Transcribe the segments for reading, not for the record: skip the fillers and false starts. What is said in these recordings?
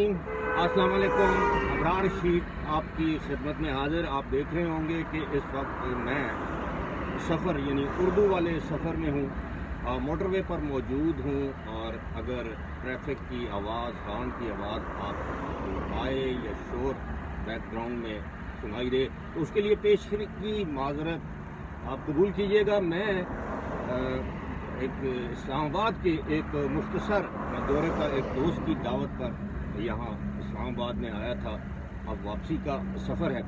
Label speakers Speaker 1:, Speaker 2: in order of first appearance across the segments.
Speaker 1: नाज़रीन, अस्सलाम वालेकुम। अबरार रशीद आपकी खिदमत में हाज़िर। आप देख रहे होंगे कि इस वक्त मैं सफ़र यानी उर्दू वाले सफ़र में हूँ, मोटरवे पर मौजूद हूँ। और अगर ट्रैफिक की आवाज़, हॉर्न की आवाज़ आप आए या शोर बैकग्राउंड में सुनाई दे तो उसके लिए पेशगी की माज़रत आप कबूल कीजिएगा। मैं एक इस्लामाबाद के एक मुख्तसर दौरे पर एक दोस्त की दावत पर यहाँ इस्लामाबाद में आया था। अब वापसी का सफ़र है।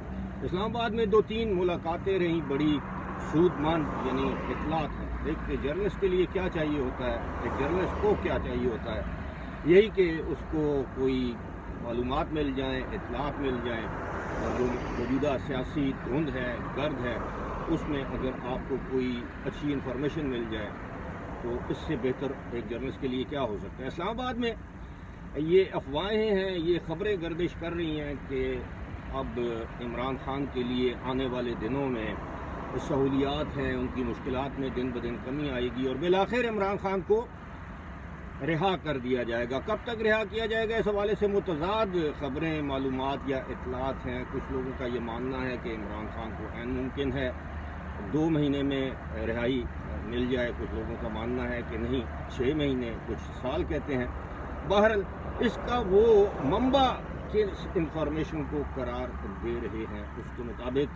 Speaker 1: इस्लामाबाद में 2-3 मुलाकातें रहीं, बड़ी सूदमंद यानी इतलात हैं। एक जर्नलिस्ट के लिए क्या चाहिए होता है, एक जर्नलिस्ट को क्या चाहिए होता है, यही कि उसको कोई मालूमात मिल जाएँ, इतलात मिल जाएँ। और जो मौजूदा सियासी धुंध है, गर्द है, उसमें अगर आपको कोई अच्छी इन्फॉर्मेशन मिल जाए तो इससे बेहतर एक जर्नलिस्ट के लिए क्या हो सकता है। इस्लामाबाद में ये अफवाहें हैं, ये खबरें गर्दिश कर रही हैं कि अब इमरान खान के लिए आने वाले दिनों में सहूलियात हैं, उनकी मुश्किलात में दिन ब दिन कमी आएगी और बिलाखिर इमरान खान को रिहा कर दिया जाएगा। कब तक रिहा किया जाएगा, इस हवाले से मुतज़ाद खबरें, मालूमात या इतलात हैं। कुछ लोगों का ये मानना है कि इमरान खान को ऐन मुमकिन है 2 महीने में रिहाई मिल जाए। कुछ लोगों का मानना है कि नहीं 6 महीने, कुछ साल कहते हैं। बहरहाल इसका वो मंबा के इंफॉर्मेशन को करार दे रहे हैं। उसके मुताबिक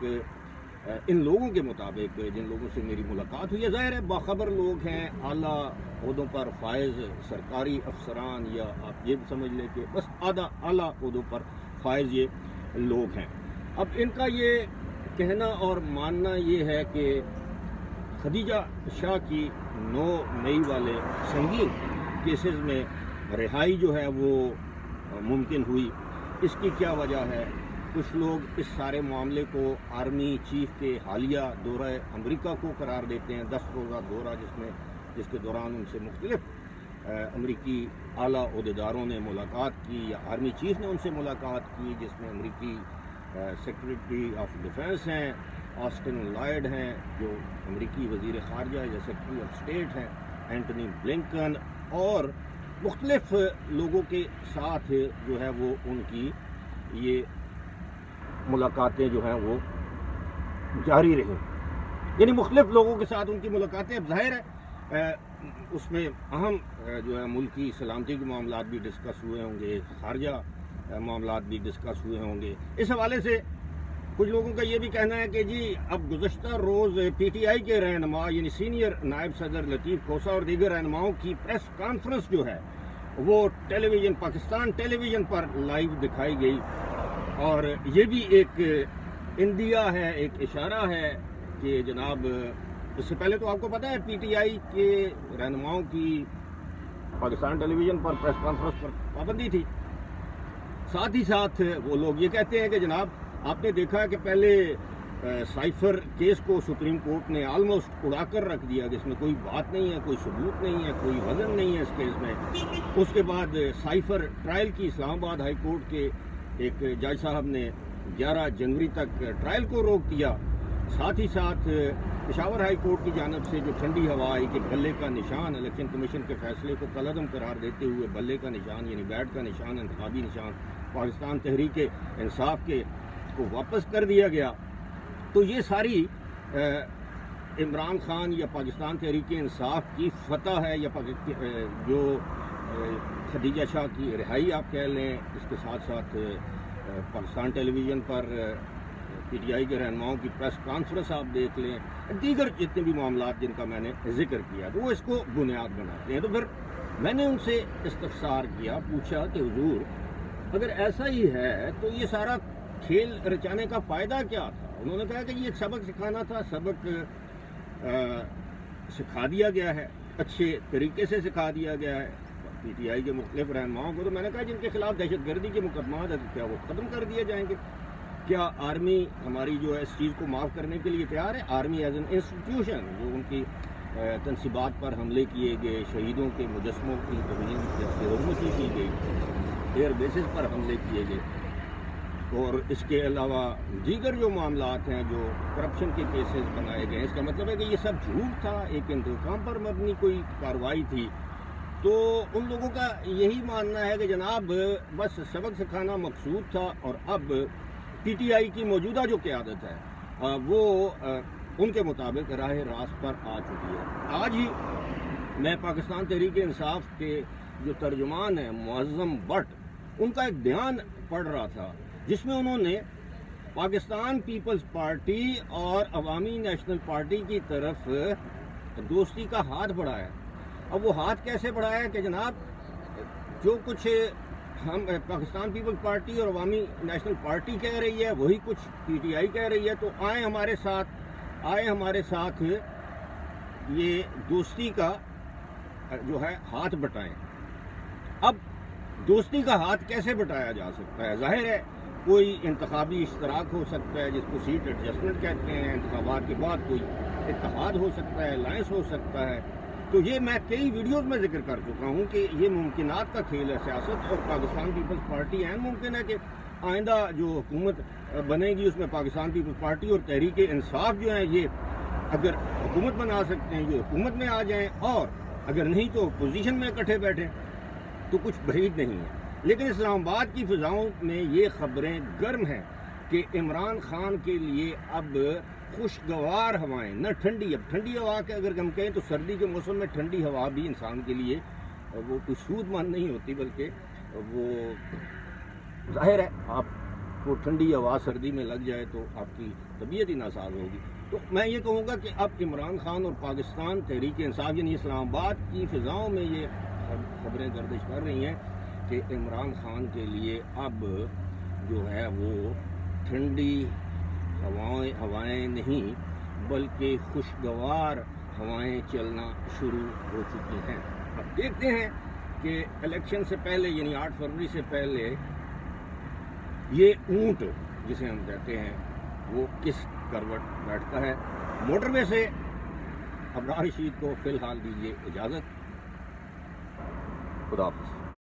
Speaker 1: इन लोगों के मुताबिक जिन लोगों से मेरी मुलाकात हुई है, ज़ाहिर है बाखबर लोग हैं, आला ओहदों पर फायज सरकारी अफसरान, या आप ये समझ लें कि बस आला ओहदों पर फायज ये लोग हैं। अब इनका ये कहना और मानना ये है कि खदीजा शाह की 9 मई वाले संगीन केसेस में रिहाई जो है वो मुमकिन हुई। इसकी क्या वजह है? कुछ लोग इस सारे मामले को आर्मी चीफ के हालिया दौरा अमेरिका को करार देते हैं, 10 रोज़ा दौरा जिसके दौरान उनसे मुख्तलिफ अमरीकी आला ओहदेदारों ने मुलाकात की या आर्मी चीफ ने उनसे मुलाकात की, जिसमें अमरीकी सेक्रेटरी ऑफ डिफेंस हैं ऑस्टिन लॉयड हैं, जो अमरीकी वज़ीर ख़ारजा या सेक्रेटरी ऑफ स्टेट हैं एंटनी ब्लिंकन, और मुख्तलिफ लोगों के साथ जो है वो उनकी ये मुलाकातें जो हैं वो जारी रहीं। यानी मुख्तलिफ लोगों के साथ उनकी मुलाकातें। अब ज़ाहिर है उसमें अहम जो है मुल्की सलामती के मामलात भी डिस्कस हुए होंगे, खारजा मामलात भी डिस्कस हुए होंगे। इस हवाले से कुछ लोगों का ये भी कहना है कि जी अब गुज़श्ता रोज़ PTI के रहनुमा यानी सीनियर नायब सदर लतीफ़ खोसा और दीगर रहनुमाओं की प्रेस कॉन्फ्रेंस जो है वो टेलीविज़न, पाकिस्तान टेलीविज़न पर लाइव दिखाई गई। और ये भी एक इंदिया है, एक इशारा है कि जनाब इससे पहले तो आपको पता है PTI के रहनुमाओं की पाकिस्तान टेलीविज़न पर प्रेस कॉन्फ्रेंस पर पाबंदी थी। साथ ही साथ वो लोग ये कहते हैं कि जनाब आपने देखा है कि पहले साइफर केस को सुप्रीम कोर्ट ने आलमोस्ट उड़ा कर रख दिया, जिसमें कोई बात नहीं है, कोई सबूत नहीं है, कोई वजन नहीं है इस केस में। उसके बाद साइफर ट्रायल की इस्लामाबाद हाई कोर्ट के एक जज साहब ने 11 जनवरी तक ट्रायल को रोक दिया। साथ ही साथ पेशावर हाई कोर्ट की जानिब से जो ठंडी हवा आई कि बल्ले का निशान, इलेक्शन कमीशन के फैसले को कलअदम करार देते हुए बल्ले का निशान यानी बैट का निशान, इंतखाबी निशान पाकिस्तान तहरीक इंसाफ के को वापस कर दिया गया। तो ये सारी इमरान खान या पाकिस्तान तहरीक इंसाफ की फतह है, या जो खदीजा शाह की रिहाई आप कह लें। इसके साथ साथ पाकिस्तान टेलीविज़न पर PTI के रहनुमाओं की प्रेस कॉन्फ्रेंस आप देख लें, दीगर जितने भी मामलात जिनका मैंने जिक्र किया तो वो इसको बुनियाद बनाते हैं। तो फिर मैंने उनसे इस्तफसार किया, पूछा कि हुजूर अगर ऐसा ही है तो ये सारा खेल रचाने का फ़ायदा क्या था? उन्होंने कहा कि ये एक सबक सिखाना था, सबक सिखा दिया गया है, अच्छे तरीके से सिखा दिया गया है PTI के मुख्तलिफ रहनुमाओं को। तो मैंने कहा जिनके खिलाफ दहशतगर्दी के मुकदमात है क्या वो ख़त्म कर दिए जाएंगे? क्या आर्मी हमारी जो है इस चीज़ को माफ़ करने के लिए तैयार है? आर्मी एज एन इंस्टीट्यूशन, जो उनकी तनसीबात पर हमले किए गए, शहीदों के मुजस्मों की तहरीकी की गई, एयर बेसिस पर हमले किए गए, और इसके अलावा दीगर जो मामलात हैं, जो करप्शन के केसेस बनाए गए, इसका मतलब है कि ये सब झूठ था, एक इंतकाम पर मबनी कोई कार्रवाई थी। تو ان لوگوں کا یہی ماننا ہے کہ جناب بس سبق سکھانا مقصود تھا، اور اب پی ٹی آئی کی موجودہ جو قیادت ہے وہ ان کے مطابق راہ راست پر آ چکی ہے۔ آج ہی میں پاکستان تحریک انصاف کے جو ترجمان ہیں معظم بٹ، ان کا ایک بیان پڑھ رہا تھا جس میں انہوں نے پاکستان پیپلز پارٹی اور عوامی نیشنل پارٹی کی طرف دوستی کا ہاتھ بڑھایا۔ اب وہ ہاتھ کیسے بڑھایا کہ جناب جو کچھ ہم پاکستان پیپلز پارٹی اور عوامی نیشنل پارٹی کہہ رہی ہے وہی کچھ پی ٹی آئی کہہ رہی ہے، تو آئیں ہمارے ساتھ یہ دوستی کا جو ہے ہاتھ بٹائیں۔ اب دوستی کا ہاتھ کیسے بٹایا جا سکتا ہے؟ ظاہر ہے کوئی انتخابی اشتراک ہو سکتا ہے جس کو سیٹ ایڈجسٹمنٹ کہتے ہیں، انتخابات کے بعد کوئی اتحاد ہو سکتا ہے، الائنس ہو سکتا ہے۔ تو یہ میں کئی ویڈیوز میں ذکر کر چکا ہوں کہ یہ ممکنات کا کھیل ہے سیاست، اور پاکستان پیپلز پارٹی این ممکن ہے کہ آئندہ جو حکومت بنے گی اس میں پاکستان پیپلز پارٹی اور تحریک انصاف جو ہیں یہ اگر حکومت بنا سکتے ہیں یہ حکومت میں آ جائیں، اور اگر نہیں تو پوزیشن میں اکٹھے بیٹھیں، تو کچھ بعید نہیں ہے۔ لیکن اسلام آباد کی فضاؤں میں یہ خبریں گرم ہیں کہ عمران خان کے لیے اب خوشگوار ہوائیں، نہ ٹھنڈی، اب ٹھنڈی ہوا کہ اگر ہم کہیں تو سردی کے موسم میں ٹھنڈی ہوا بھی انسان کے لیے وہ کوئی سود مند نہیں ہوتی، بلکہ وہ ظاہر ہے آپ کو ٹھنڈی ہوا سردی میں لگ جائے تو آپ کی طبیعت ہی ناساز ہوگی۔ تو میں یہ کہوں گا کہ اب عمران خان اور پاکستان تحریک انصاف یعنی اسلام آباد کی فضاؤں میں یہ خبریں گردش کر رہی ہیں کہ عمران خان کے لیے اب جو ہے وہ ٹھنڈی ہوائیں نہیں بلکہ خوشگوار ہوائیں چلنا شروع ہو چکی ہیں۔ اب دیکھتے ہیں کہ الیکشن سے پہلے یعنی 8 فروری سے پہلے یہ اونٹ جسے ہم کہتے ہیں وہ کس کروٹ بیٹھتا ہے۔ موٹر وے سے ابرار رشید کو فی الحال دیجیے اجازت۔ خدا حافظ۔